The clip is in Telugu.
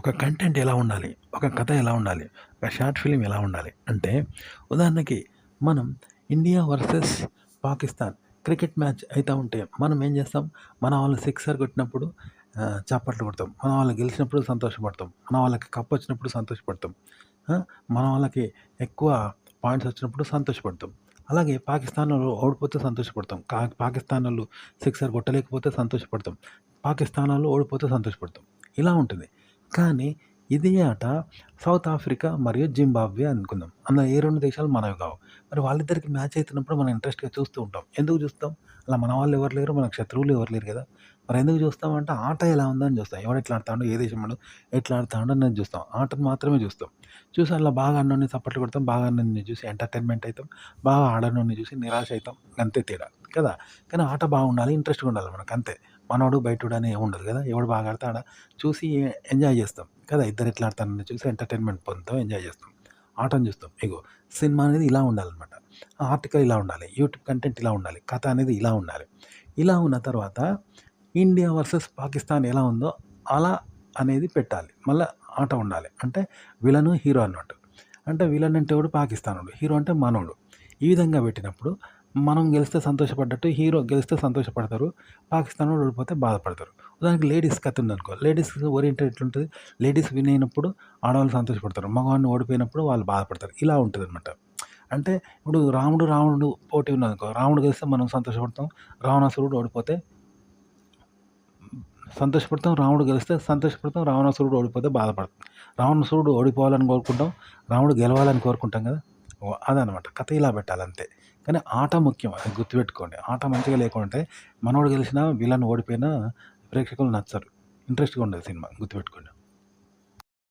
ఒక కంటెంట్ ఎలా ఉండాలి, ఒక కథ ఎలా ఉండాలి, ఒక షార్ట్ ఫిలిం ఎలా ఉండాలి అంటే, ఉదాహరణకి మనం India versus Pakistan cricket match అయితా ఉంటే మనం ఏం చేస్తాం, మన వాళ్ళు సిక్సర్ కొట్టినప్పుడు చప్పట్లు కొడతాం, మన వాళ్ళు గెలిచినప్పుడు సంతోషపడతాం, మన వాళ్ళకి కప్ వచ్చినప్పుడు సంతోషపడతాం, ఆ, మన వాళ్ళకి ఎక్కువ పాయింట్స్ వచ్చినప్పుడు సంతోషపడతాం. అలాగే పాకిస్తాన్ వాళ్ళు ఓడిపోతే సంతోషపడతాం, పాకిస్తాన్ వాళ్ళు సిక్సర్ కొట్టలేకపోతే సంతోషపడతాం, పాకిస్తాన్ వాళ్ళు ఓడిపోతే సంతోషపడతాం. ఇలా ఉంటుంది. కానీ ఇదే ఆట సౌత్ ఆఫ్రికా మరియు జింబాబ్వే అనుకుందాం. అందులో ఏ 2 దేశాలు మనవి కావు. మరి వాళ్ళిద్దరికి మ్యాచ్ అయితున్నప్పుడు మనం ఇంట్రెస్ట్‌గా చూస్తూ ఉంటాం. ఎందుకు చూస్తాం? అలా మన వాళ్ళు ఎవరు లేరు, మనకు శత్రువులు ఎవరు లేరు కదా! మరి ఎందుకు చూస్తాం అంటే ఆట ఎలా ఉందని చూస్తాం. ఎవడు ఎట్లా ఆడుతాండో, ఏ దేశంలోడు ఎట్లా ఆడుతాండో అనేది చూస్తాం. ఆటను మాత్రమే చూస్తాం. చూసి అలా బాగా ఆడినోడిని చప్పట్లు కొడతాం, బాగా ఆడినోడిని చూసి ఎంటర్‌టైన్‌మెంట్ అయితాం, బాగా ఆడనోడిని చూసి నిరాశ అయితాం. అంతే తేడా కదా! కానీ ఆట బాగుండాలి, ఇంట్రెస్ట్‌గా ఉండాలి మనకంతే. మనోడు బయటోడు అని ఏమి ఉండదు కదా! ఎవడు బాగా ఆడితే ఆడ చూసి ఎంజాయ్ చేస్తాం కదా! ఇద్దరు ఎట్లా ఆడతారని చూసి ఎంటర్‌టైన్‌మెంట్ పొందుతాం, ఎంజాయ్ చేస్తాం. ఆటను చూస్తాం. ఇగో సినిమా అనేది ఇలా ఉండాలనమాట. ఆర్టికల్ ఇలా ఉండాలి, యూట్యూబ్ కంటెంట్ ఇలా ఉండాలి, కథ అనేది ఇలా ఉండాలి. ఇలా ఉన్న తర్వాత ఇండియా వర్సెస్ పాకిస్తాన్ ఎలా ఉందో అలా అనేది పెట్టాలి. మళ్ళా ఆట ఉండాలి. అంటే విలను, హీరో అన్నట్టు. అంటే విలన్ అంటే ఎవడు? పాకిస్తానోడు. హీరో అంటే మనోడు. ఈ విధంగా పెట్టినప్పుడు మనం గెలిస్తే సంతోషపడ్డట్టు, హీరో గెలిస్తే సంతోషపడతారు, పాకిస్తానోడు ఓడిపోతే బాధపడతారు. ఉదాహరణకి లేడీస్ కథ ఉందనుకో, లేడీస్ ఓరియంటెడ్ ఎట్లుంటది? లేడీస్ విన్ అయినప్పుడు ఆడవాళ్ళు సంతోషపడతారు, మగవాడిని ఓడిపోయినప్పుడు వాళ్ళు బాధపడతారు. ఇలా ఉంటదనమాట. అంటే ఇప్పుడు రాముడు పోటీ ఉన్నదనుకో, రాముడు గెలిస్తే మనం సంతోషపడతాం, రావణాసురుడు ఓడిపోతే సంతోషపడతాం, రాముడు గెలిస్తే సంతోషపడతాం, రావణాసురుడు ఓడిపోతే బాధపడతాం. రావణాసురుడు ఓడిపోవాలని కోరుకుంటాం, రాముడు గెలవాలని కోరుకుంటాం కదా! అదనమాట. కథ ఇలా పెట్టాలంతే. కానీ ఆట ముఖ్యం, అది గుర్తుపెట్టుకోండి. ఆట మంచిగా లేకుంటే మనోడు గెలిచినా, విలన్ ఓడిపోయినా ప్రేక్షకులు నచ్చరు. ఇంట్రెస్ట్‌గా ఉండదు సినిమా, గుర్తుపెట్టుకోండి.